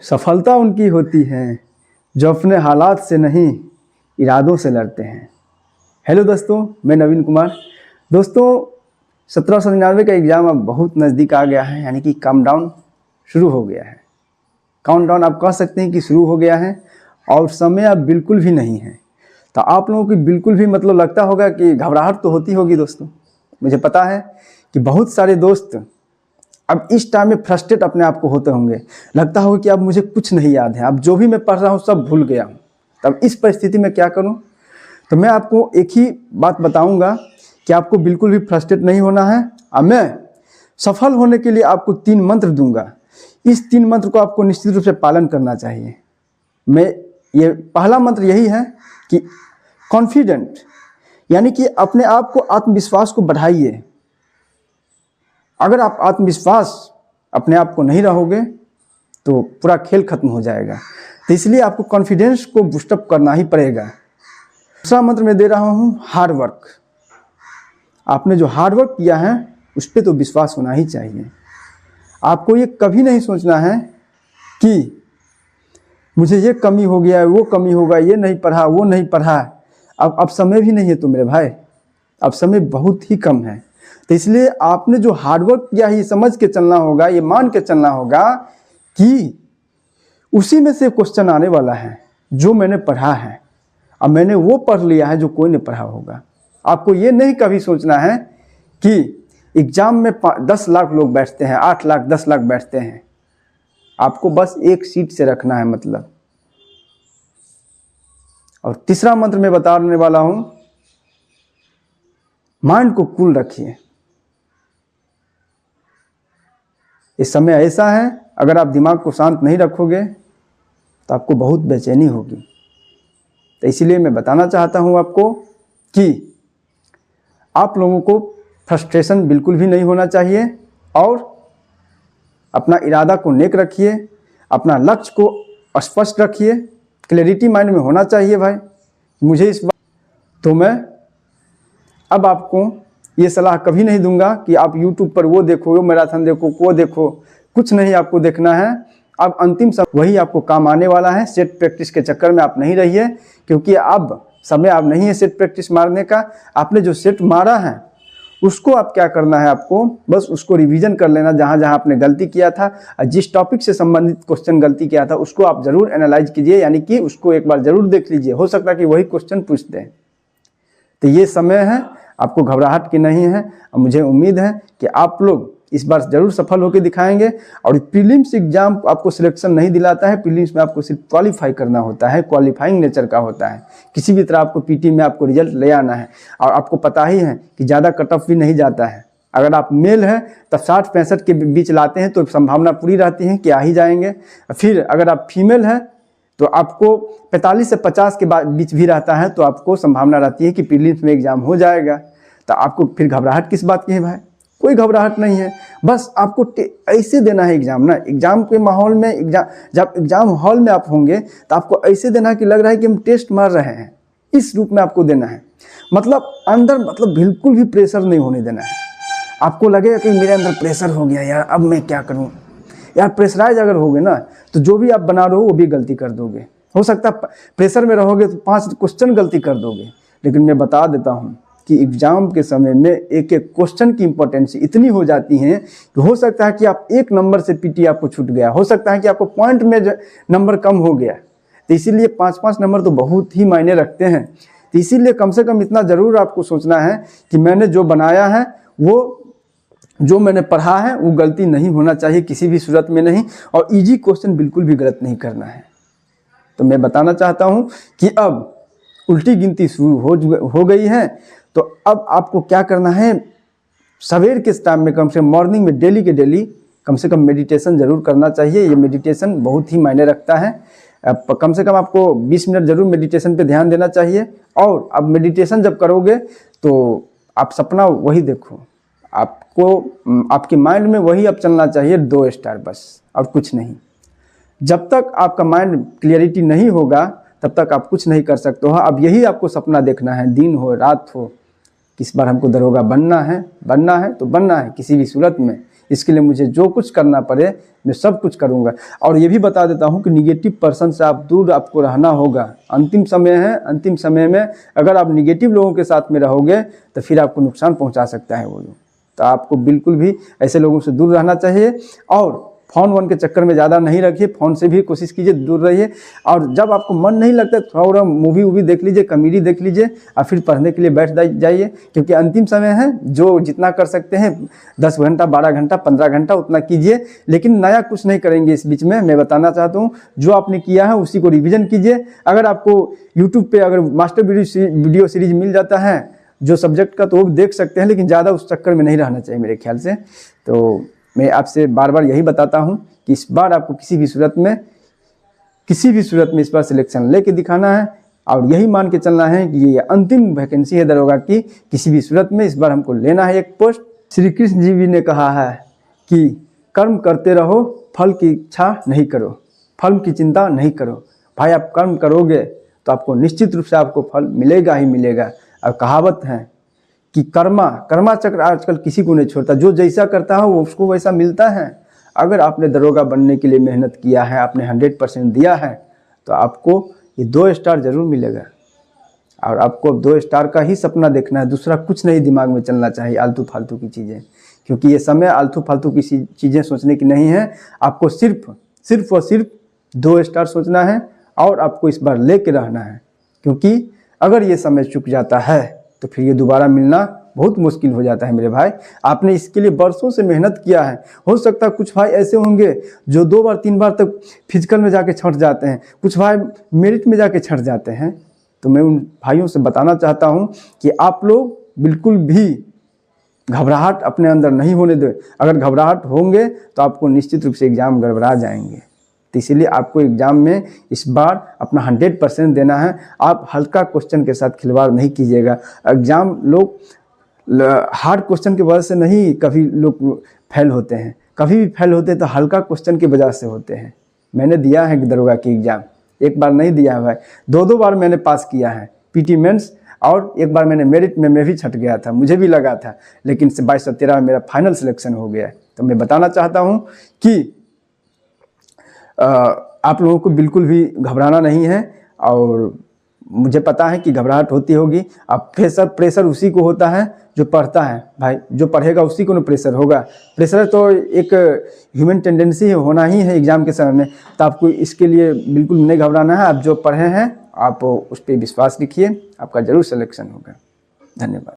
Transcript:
सफलता उनकी होती है जो अपने हालात से नहीं इरादों से लड़ते हैं। हेलो दोस्तों, मैं नवीन कुमार। दोस्तों 1799 का एग्ज़ाम अब बहुत नज़दीक आ गया है, यानी कि काउंटडाउन शुरू हो गया है। काउंटडाउन आप कह सकते हैं कि शुरू हो गया है और समय अब बिल्कुल भी नहीं है। तो आप लोगों की बिल्कुल भी मतलब लगता होगा कि घबराहट तो होती होगी। दोस्तों मुझे पता है कि बहुत सारे दोस्त अब इस टाइम में फ्रस्ट्रेट अपने आप को होते होंगे। लगता होगा कि अब मुझे कुछ नहीं याद है, अब जो भी मैं पढ़ रहा हूँ सब भूल गया हूँ। तब इस परिस्थिति में क्या करूँ? तो मैं आपको एक ही बात बताऊँगा कि आपको बिल्कुल भी फ्रस्ट्रेट नहीं होना है। अब मैं सफल होने के लिए आपको 3 मंत्र दूंगा। इस 3 मंत्र को आपको निश्चित रूप से पालन करना चाहिए। ये पहला मंत्र यही है कि कॉन्फिडेंट, यानी कि अपने आप को, आत्मविश्वास को बढ़ाइए। अगर आप आत्मविश्वास अपने आप को नहीं रहोगे तो पूरा खेल खत्म हो जाएगा। तो इसलिए आपको कॉन्फिडेंस को बूस्टअप करना ही पड़ेगा। दूसरा मंत्र मैं दे रहा हूँ हार्ड वर्क। आपने जो हार्ड वर्क किया है उस पर तो विश्वास होना ही चाहिए। आपको ये कभी नहीं सोचना है कि मुझे ये कमी हो गया है, वो कमी होगा, ये नहीं पढ़ा, वो नहीं पढ़ा। अब समय भी नहीं है तो मेरे भाई, अब समय बहुत ही कम है। तो इसलिए आपने जो हार्डवर्क किया है ये समझ के चलना होगा, ये मान के चलना होगा कि उसी में से क्वेश्चन आने वाला है जो मैंने पढ़ा है। अब मैंने वो पढ़ लिया है जो कोई नहीं पढ़ा होगा। आपको ये नहीं कभी सोचना है कि एग्जाम में 10 लाख लोग बैठते हैं, 8 लाख 10 लाख बैठते हैं, आपको बस एक सीट से रखना है मतलब। और तीसरा मंत्र मैं बताने वाला हूं, माइंड को कूल रखिए। इस समय ऐसा है, अगर आप दिमाग को शांत नहीं रखोगे तो आपको बहुत बेचैनी होगी। तो इसीलिए मैं बताना चाहता हूं आपको कि आप लोगों को फ्रस्ट्रेशन बिल्कुल भी नहीं होना चाहिए और अपना इरादा को नेक रखिए, अपना लक्ष्य को स्पष्ट रखिए। क्लैरिटी माइंड में होना चाहिए भाई, मुझे इस बात। तो मैं अब आपको ये सलाह कभी नहीं दूंगा कि आप YouTube पर वो देखो, वो मैराथन देखो, वो देखो। कुछ नहीं आपको देखना है। अब अंतिम समय वही आपको काम आने वाला है। सेट प्रैक्टिस के चक्कर में आप नहीं रहिए, क्योंकि अब समय अब नहीं है सेट प्रैक्टिस मारने का। आपने जो सेट मारा है उसको आप क्या करना है, आपको बस उसको रिवीजन कर लेना, जहाँ जहाँ आपने गलती किया था, जिस टॉपिक से संबंधित क्वेश्चन गलती किया था उसको आप जरूर एनालाइज कीजिए, यानी कि उसको एक बार जरूर देख लीजिए। हो सकता है कि वही क्वेश्चन पूछ दें। तो ये समय है, आपको घबराहट की नहीं है। और मुझे उम्मीद है कि आप लोग इस बार जरूर सफल होकर दिखाएंगे। और प्रीलिम्स एग्जाम आपको सिलेक्शन नहीं दिलाता है, प्रीलिम्स में आपको सिर्फ क्वालिफाई करना होता है, क्वालिफाइंग नेचर का होता है। किसी भी तरह आपको पीटी में आपको रिजल्ट ले आना है। और आपको पता ही है कि ज़्यादा कट ऑफ भी नहीं जाता है। अगर आप मेल हैं तब 60-65 के बीच लाते हैं तो संभावना पूरी रहती है कि आ ही जाएंगे। फिर अगर आप फीमेल हैं तो आपको 45 से 50 के बीच भी रहता है तो आपको संभावना रहती है कि प्रीलिम्स में एग्जाम हो जाएगा। तो आपको फिर घबराहट किस बात की है भाई? कोई घबराहट नहीं है। बस आपको ऐसे देना है एग्जाम ना। एग्जाम के माहौल में, जब एग्जाम हॉल में आप होंगे तो आपको ऐसे देना है कि लग रहा है कि हम टेस्ट मार रहे हैं। इस रूप में आपको देना है। मतलब अंदर, मतलब बिल्कुल भी प्रेशर नहीं होने देना है। आपको लगेगा कि मेरे अंदर प्रेशर हो गया यार, अब मैं क्या करूं यार। प्रेशराइज अगर होगे ना तो जो भी आप बना रहे हो वो भी गलती कर दोगे। हो सकता है प्रेशर में रहोगे तो 5 क्वेश्चन गलती कर दोगे। लेकिन मैं बता देता हूं कि एग्जाम के समय में एक एक क्वेश्चन की इंपॉर्टेंस इतनी हो जाती है कि हो सकता है कि आप 1 नंबर से पीटी आपको छूट गया, हो सकता है कि आपको पॉइंट में नंबर कम हो गया। तो इसीलिए 5-5 नंबर तो बहुत ही मायने रखते हैं। तो इसीलिए कम से कम इतना जरूर आपको सोचना है कि मैंने जो बनाया है, वो जो मैंने पढ़ा है वो गलती नहीं होना चाहिए किसी भी सूरत में नहीं। और इजी क्वेश्चन बिल्कुल भी गलत नहीं करना है। तो मैं बताना चाहता हूं कि अब उल्टी गिनती शुरू हो गई है। तो अब आपको क्या करना है, सवेर के टाइम में कम से कम मॉर्निंग में डेली के डेली कम से कम मेडिटेशन जरूर करना चाहिए। ये मेडिटेशन बहुत ही मायने रखता है। कम से कम आपको 20 मिनट जरूर मेडिटेशन पे ध्यान देना चाहिए। और अब मेडिटेशन जब करोगे तो आप सपना वही देखो, आपको आपके माइंड में वही अब चलना चाहिए, 2 स्टार बस, और कुछ नहीं। जब तक आपका माइंड क्लियरिटी नहीं होगा तब तक आप कुछ नहीं कर सकते हो। अब यही आपको सपना देखना है, दिन हो रात हो, इस बार हमको दरोगा बनना है तो बनना है किसी भी सूरत में। इसके लिए मुझे जो कुछ करना पड़े मैं सब कुछ करूँगा। और ये भी बता देता हूँ कि निगेटिव पर्सन से आप दूर आपको रहना होगा। अंतिम समय है, अंतिम समय में अगर आप निगेटिव लोगों के साथ में रहोगे तो फिर आपको नुकसान पहुँचा सकता है वो लोग। तो आपको बिल्कुल भी ऐसे लोगों से दूर रहना चाहिए। और फ़ोन वन के चक्कर में ज़्यादा नहीं रखिए, फ़ोन से भी कोशिश कीजिए दूर रहिए। और जब आपको मन नहीं लगता थोड़ा मूवी वूवी देख लीजिए, कॉमेडी देख लीजिए और फिर पढ़ने के लिए बैठ जाइए, क्योंकि अंतिम समय है। जो जितना कर सकते हैं 10 घंटा 12 घंटा 15 घंटा उतना कीजिए, लेकिन नया कुछ नहीं करेंगे इस बीच में। मैं बताना चाहता हूँ जो आपने किया है उसी को रिविज़न कीजिए। अगर आपको यूट्यूब पर अगर मास्टर वीडियो सीरीज मिल जाता है जो सब्जेक्ट का, तो वो देख सकते हैं, लेकिन ज़्यादा उस चक्कर में नहीं रहना चाहिए मेरे ख्याल से। तो मैं आपसे बार बार यही बताता हूं कि इस बार आपको किसी भी सूरत में इस बार सिलेक्शन लेके दिखाना है और यही मान के चलना है कि ये अंतिम वैकेंसी है दरोगा की। किसी भी सूरत में इस बार हमको लेना है एक पोस्ट। श्री कृष्ण जी भी ने कहा है कि कर्म करते रहो, फल की इच्छा नहीं करो, फल की चिंता नहीं करो। भाई आप कर्म करोगे तो आपको निश्चित रूप से आपको फल मिलेगा ही मिलेगा। और कहावत है कि कर्मा चक्र आजकल किसी को नहीं छोड़ता। जो जैसा करता है वो उसको वैसा मिलता है। अगर आपने दरोगा बनने के लिए मेहनत किया है, आपने 100% दिया है, तो आपको ये 2 स्टार जरूर मिलेगा। और आपको अब 2 स्टार का ही सपना देखना है, दूसरा कुछ नहीं दिमाग में चलना चाहिए आलतू फालतू की चीज़ें, क्योंकि ये समय आलतू फालतू की चीज़ें सोचने की नहीं है। आपको सिर्फ और सिर्फ 2 स्टार सोचना है और आपको इस बार लेके रहना है, क्योंकि अगर ये समय चुक जाता है तो फिर ये दोबारा मिलना बहुत मुश्किल हो जाता है मेरे भाई। आपने इसके लिए बरसों से मेहनत किया है। हो सकता है कुछ भाई ऐसे होंगे जो 2 बार 3 बार तक फिजिकल में जाके छंट जाते हैं, कुछ भाई मेरिट में जाके छंट जाते हैं। तो मैं उन भाइयों से बताना चाहता हूं कि आप लोग बिल्कुल भी घबराहट अपने अंदर नहीं होने दें। अगर घबराहट होंगे तो आपको निश्चित रूप से एग्ज़ाम गड़बड़ा जाएंगे। तो इसीलिए आपको एग्ज़ाम में इस बार अपना 100% देना है। आप हल्का क्वेश्चन के साथ खिलवाड़ नहीं कीजिएगा। एग्ज़ाम लोग हार्ड क्वेश्चन की वजह से नहीं कभी लोग फेल होते हैं, कभी भी फेल होते हैं तो हल्का क्वेश्चन की वजह से होते हैं। मैंने दिया है दरोगा की एग्ज़ाम, एक बार नहीं दिया है भाई, 2 बार मैंने पास किया है पीटी मेंस, और एक बार मैंने मेरिट में मैं भी छट गया था, मुझे भी लगा था, लेकिन 22-13 में मेरा फाइनल सिलेक्शन हो गया। तो मैं बताना चाहता हूँ कि आप लोगों को बिल्कुल भी घबराना नहीं है। और मुझे पता है कि घबराहट होती होगी। अब प्रेशर उसी को होता है जो पढ़ता है भाई, जो पढ़ेगा उसी को ना प्रेशर होगा। प्रेशर तो एक ह्यूमन टेंडेंसी होना ही है एग्ज़ाम के समय में। तो आपको इसके लिए बिल्कुल नहीं घबराना है। आप जो पढ़े हैं आप उस पर विश्वास रखिए, आपका ज़रूर सिलेक्शन होगा। धन्यवाद।